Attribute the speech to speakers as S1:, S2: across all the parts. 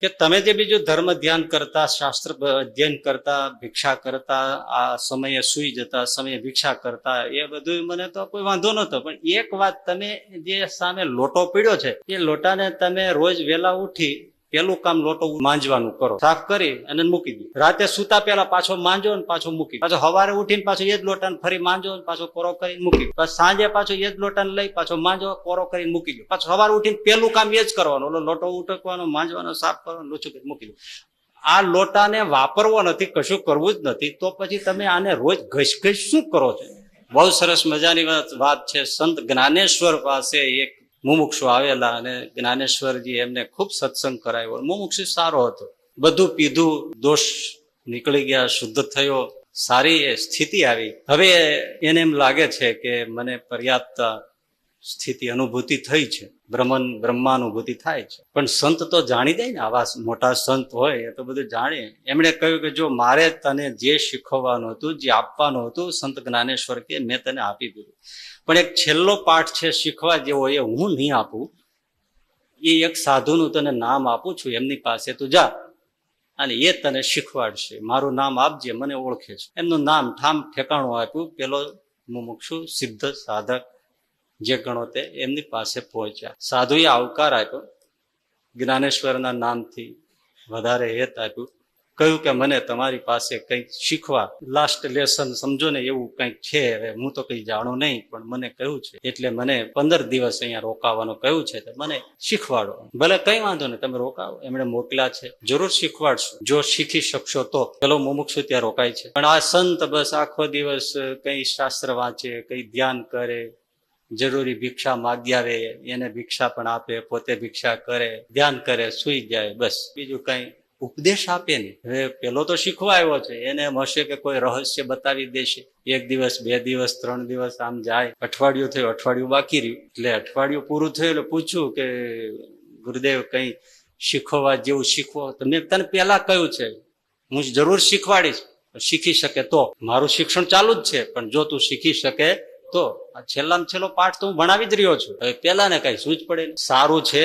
S1: કે તમે જે બીજું ધર્મ ધ્યાન કરતા, શાસ્ત્ર અધ્યયન કરતા, ભિક્ષા કરતા, આ સમયે સુઈ જતા, સમયે ભિક્ષા કરતા, એ બધું મને તો કોઈ વાંધો નતો. પણ એક વાત, તમે જે સામે લોટો પીડ્યો છે એ લોટાને તમે રોજ વેલા ઉઠી પેલું કામ લોટો માંજવાનું કરો, સાફ કરી અને મૂકી દો. રાતે સુતા પેલા પાછો માંજો ને પાછો મૂકી, પાછો સવારે ઉઠીને પાછો એ જ લોટાને ફરી માંજો ને પાછો કોરો કરીને મૂકી, પછી સાંજે પાછો એ જ લોટાને લઈ પાછો માંજો, કોરો કરીને મૂકી દો. પાછો સવારે ઉઠીને પેલું કામ એ જ કરવાનું, ઓલો લોટો ઉટકવાનો, માંજવાનો, સાફ કરવાનો, લોચું કરી મૂકી દો. આ લોટાને વાપરવો નથી, કશું કરવું જ નથી, તો પછી તમે આને રોજ ઘસ શું કરો છો? બહુ સરસ મજાની વાત છે. સંત જ્ઞાનેશ્વર પાસે એક મુમુક્ષુ આવેલા અને જ્ઞાનેશ્વરજી એમને ખૂબ સત્સંગ કરાવ્યો. મુમુક્ષુ સારો હતો, બધું પીધું, દોષ નીકળી ગયા, શુદ્ધ થયો, સારી સ્થિતિ આવી. હવે એને એમ લાગે છે કે મને પર્યાપ્ત સ્થિતિ અનુભૂતિ થઈ છે, બ્રહ્માનુભૂતિ થાય છે. પણ સંત તો જાણી જાય ને, આવા મોટા સંત હોય એ તો બધું જાણે. એમણે કહ્યું કે જો મારે તને જે શીખવવાનું હતું, જે આપવાનું હતું, સંત જ્ઞાનેશ્વર કે મેં તને આપી દીધું. પણ એક છેલ્લો પાઠ છે શીખવા જેવો, એ હું નહીં આપું. એ એક સાધુનું તને નામ આપું છું, એમની પાસે તું જા અને એ તને શીખવાડશે. મારું નામ આપજે, મને ઓળખે છે. એમનું નામ ઠામ ઠેકાણું આપ્યું. પેલો મુમુક્ષુ સિદ્ધ સાધક જે ગણો તે એમની પાસે પહોંચ્યા. સાધુએ આવકાર આપ્યો, જ્ઞાનેશ્વરના નામથી વધારે હેત આપ્યું. કહ્યું કે મને તમારી પાસે કંઈક શીખવા, લાસ્ટ લેસન સમજો ને એવું કંઈક છે. હવે હું તો કંઈ જાણું નહીં, પણ મને કહ્યું છે એટલે મને 15 દિવસ અહીંયા રોકાવાનું કહ્યું છે, તો મને શીખવાડો. ભલે કઈ વાંધો નહીં, તમે રોકાવો, એમણે મોકલ્યા છે, જરૂર શીખવાડશું જો શીખી શકશો તો. પેલો મુમુક્ષુ ત્યાં રોકાય છે. પણ આ સંત બસ આખો દિવસ કઈ શાસ્ત્ર વાંચે, કઈ ધ્યાન કરે, જરૂરી ભિક્ષા માગી આવે એને ભિક્ષા પણ આપે, પોતે ભિક્ષા કરે, ધ્યાન કરે, સુઈ જાય, બસ બીજું કઈ ઉપદેશ આપે નહીં. હવે પેલો તો શીખવા આવ્યો છે, એને એમ હશે કે કોઈ રહસ્ય બતાવી દેશે. 1 દિવસ, 2 દિવસ, 3 દિવસ આમ જાય. અઠવાડિયું થયું, અઠવાડિયું બાકી રહ્યું. એટલે અઠવાડિયું પૂરું થયું એટલે પૂછ્યું કે ગુરુદેવ કઈ શીખવા જેવું શીખવો? તો મેં તને પેલા કહ્યું છે, હું જરૂર શીખવાડીશ, શીખી શકે તો. મારું શિક્ષણ ચાલુ જ છે, પણ જો તું શીખી શકે તો. આ છેલ્લામાં છેલ્લો પાઠ તો હું ભણાવી જ રહ્યો છું. હવે પેલા ને કઈ સૂઝ પડે. સારું છે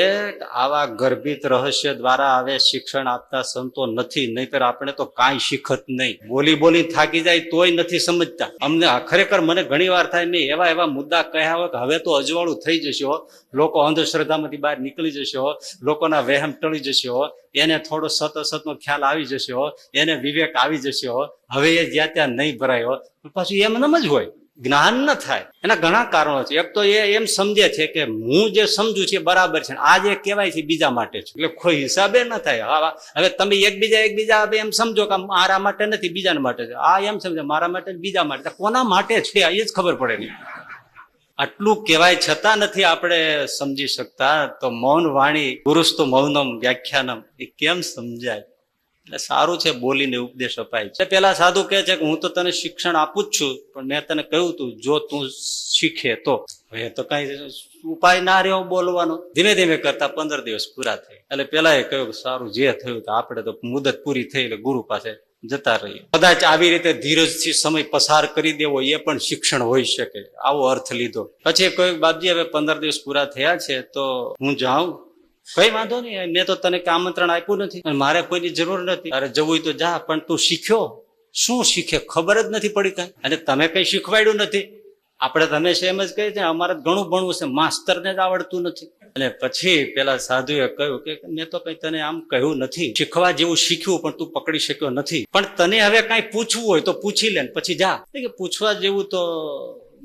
S1: આવા ગર્ભિત રહસ્ય દ્વારા હવે શિક્ષણ આપતા સંતો નથી, નહીતર આપણે તો કાંઈ શીખત નહીં. બોલી થાકી જાય તોય નથી સમજતા. અમને ખરેખર મને ઘણી વાર થાય, મેં એવા મુદ્દા કહ્યા હોય કે હવે તો અજવાળું થઈ જશે હો, લોકો અંધશ્રદ્ધામાંથી બહાર નીકળી જશે હો, લોકોના વહેમ ટળી જશે હો, એને થોડો સતનો ખ્યાલ આવી જશે હો, એને વિવેક આવી જશે હો, હવે એ જ્યાં ત્યાં નહીં ભરાય હો. પાછું એમ જ હોય, જ્ઞાન ન થાય. એના ઘણા કારણો છે. એક તો એ એમ સમજે છે કે હું જે સમજુ છું એ બરાબર છે, આ જે કહેવાય છે બીજા માટે છે, એટલે કોઈ હિસાબે ન થાય. હવે તમે એકબીજા એમ સમજો કે મારા માટે નથી, બીજાના માટે છે. આ એમ સમજે મારા માટે, બીજા માટે. કોના માટે છે એ જ ખબર પડે નહીં. આટલું કહેવાય છતાં નથી આપણે સમજી શકતા. તો મૌન વાણી ગુરુસ્તુ મૌનમ વ્યાખ્યાનમ, એ કેમ સમજાય? એટલે સારું છે બોલીને ઉપદેશ અપાય છે. પેલા સાધુ કહે છે કે હું તો તને શિક્ષણ આપું જ છું, પણ મેં તને કહ્યું તું જો તું શીખે તો. હવે તો કઈ ઉપાય ના રહ્યો બોલવાનો. ધીમે ધીમે કરતા 15 દિવસ પૂરા થઈ. એટલે પેલા એ કહ્યું કે સારું, જે થયું તો આપણે તો મુદત પૂરી થઈ એટલે ગુરુ પાસે જતા રહીએ. કદાચ આવી રીતે ધીરજથી સમય પસાર કરી દેવો એ પણ શિક્ષણ હોઈ શકે, આવો અર્થ લીધો. પછી કહ્યું બાપજી હવે 15 દિવસ પૂરા થયા છે તો હું જાઉં? કઈ વાંધો નહીં, મેં તો તને આમંત્રણ આપ્યું નથી અને મારે કોઈની જરૂર નથી. તારે જવું હોય તો જા, પણ તું શીખ્યો શું? શીખે ખબર જ નથી પડી કઈ, અને તમે કઈ શીખવાડ્યું નથી. આપણે તમે એમ જ કહે છે અમારે ઘણું ભણવું છે, માસ્તરને જ આવડતું નથી. અને પછી પેલા સાધુએ કહ્યું કે મેં તો કઈ તને આમ કહ્યું નથી, શીખવા જેવું શીખ્યું પણ તું પકડી શક્યો નથી. પણ તને હવે કઈ પૂછવું હોય તો પૂછી લે, પછી જા. કે પૂછવા જેવું તો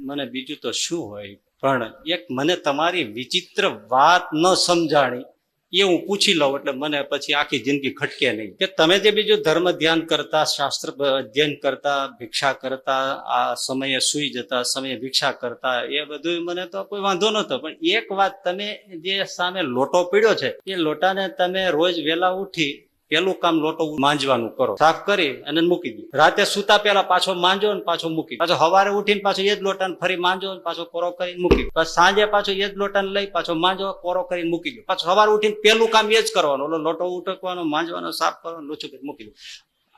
S1: મને બીજું તો શું હોય, પણ એક મને તમારી વિચિત્ર વાત ન સમજાણી એ હું પૂછી લઉં એટલે મને પછી આખી જિંદગી ખટકે નહીં. કે તમે જે બીજું ધર્મ ધ્યાન કરતા, શાસ્ત્ર અધ્યયન કરતા, ભિક્ષા કરતા, આ સમયે સુઈ જતા, સમયે ભિક્ષા કરતા, એ બધું મને તો કોઈ વાંધો નતો. પણ એક વાત, તમે જે સામે લોટો પીડ્યો છે એ લોટાને તમે રોજ વેલા ઉઠી પેલું કામ લોટો માંજવાનું કરો, સાફ કરી અને મૂકી દો. રાતે સુતા પેલા પાછો માંજો ને પાછો મૂકી, પાછો સવારે ઉઠીને પાછો એ જ લોટાને ફરી માંજો ને પાછો કોરો કરીને મૂકી, પછી સાંજે પાછો એ જ લોટાને લઈ પાછો માંજો, કોરો કરીને મૂકી દો. પાછો સવારે ઉઠીને પેલું કામ એ જ કરવાનું, ઓલો લોટો ઉટકવાનો, માંજવાનો, સાફ કરવાનો, લોચું કરી મૂકી દો.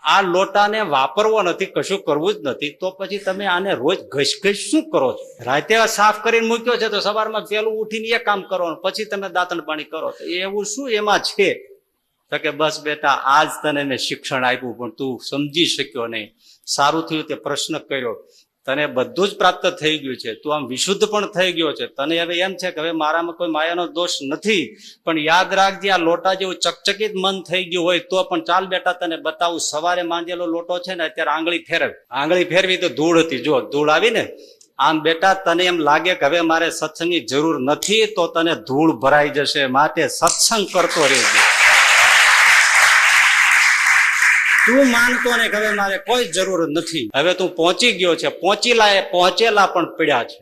S1: આ લોટાને વાપરવો નથી, કશું કરવું જ નથી, તો પછી તમે આને રોજ ઘસ શું કરો છો? રાતે સાફ કરીને મૂક્યો છે તો સવારમાં પેલું ઉઠીને એ કામ કરવાનું, પછી તમે દાંતણ પાણી કરો, તો એવું શું એમાં છે? તો કે બસ બેટા આજ તને મેં શિક્ષણ આપ્યું પણ તું સમજી શક્યો નહીં. સારું થયું તે પ્રશ્ન કર્યો, તને બધું જ પ્રાપ્ત થઈ ગયું છે, તું આમ વિશુદ્ધ પણ થઈ ગયો છે. તને હવે એમ છે કે હવે મારામાં કોઈ માયાનો દોષ નથી, પણ યાદ રાખજે આ લોટા જેવું ચકચકિત મન થઈ ગયું હોય તો પણ ચાલ બેટા તને બતાવું. સવારે માંજેલો લોટો છે ને અત્યારે આંગળી ફેરવ, આંગળી ફેરવી તો ધૂળ હતી, જો ધૂળ આવી ને આમ બેટા તને એમ લાગે કે હવે મારે સત્સંગની જરૂર નથી તો તને ધૂળ ભરાઈ જશે, માટે સત્સંગ કરતો રહેજો. તું માનતો ને કે હવે મારે કોઈ જરૂર નથી, હવે તું પહોંચી ગયો છે, પહોંચેલા પણ પડ્યા છે.